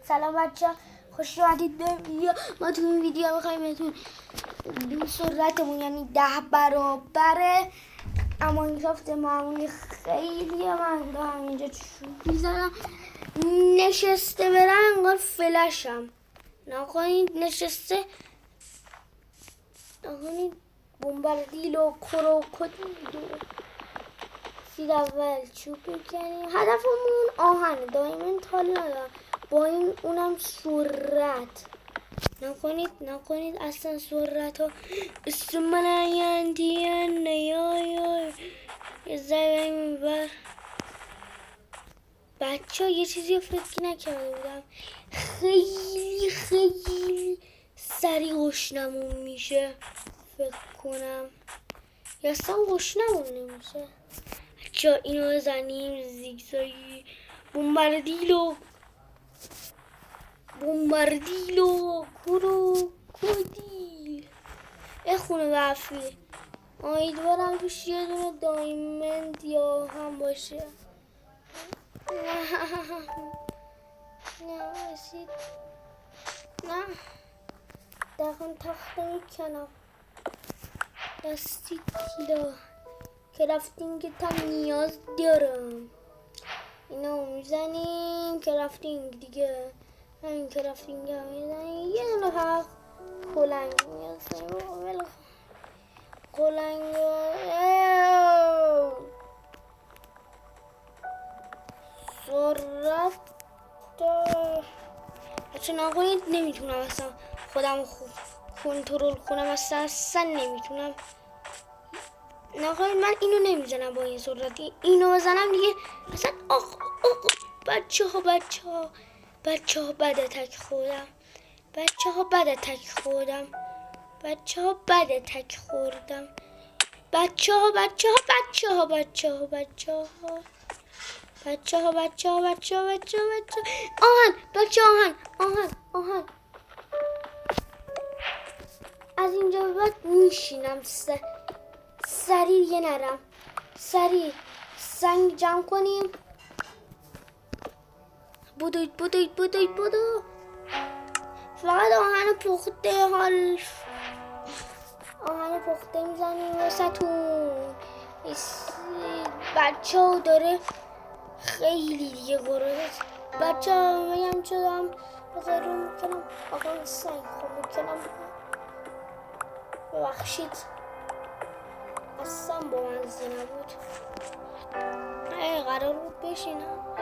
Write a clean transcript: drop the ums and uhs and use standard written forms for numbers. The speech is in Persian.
سلام بچه، خوش اومدید به ویدیو. ما تو این ویدیو میخوایم بهتون سرعتمون یعنی 10 برابر ماینکرافت معمولی خیلی من دارم اینجا چوب میزنم نشسته برم انگار فلشم نکنید نشسته نکنید بومباردیل و کروکودیل سید اول چوب میکنیم. هدفمون آهن دایمن تال ندارم با این اونم سرعت نکنید اصلا سرعت ها استمنایندین نیای ازایم بر بچه ها یه چیزی رو فکر نکرده بودم خیلی سریع گشنمون میشه فکر کنم یا اصلا گشنمون نمیشه. بچه اینو بزنیم زیگزاگی بومباردیلو کروکودیل خونه وفی امیدوارم توش یه دونه دایمند یا هم باشه. نه رسید نه دقیقا تخته میکنم دستی کلا کرافتینگ هم نیاز دارم. اینو میزنیم کرافتینگ دیگه همین کرافتینگ هم میزنیم یه دونه فقط کلنگ میزنیم کلنگ سرعت بچه نکنید نمیتونم اصلا خودم خوب کنترل کنم اصلا نمیتونم نکنید من اینو نمیزنم با این سرعتی اینو بزنم دیگه اصلا بچه ها بد اتک خوردم بچه ها بد اتک خوردم آهن از اینجا به بعد میشینم سریع یه نرم سریع سنگ جمع کنیم بودو فقط آهن پخته میزنیم وسطون. بچه ها داره خیلی دیگه گروه بچه ها میگم چه دارم بذاریم میکنم آقا سنگ خوب میکنم ببخشید اصلا با منزه نبود قرار بود بشینم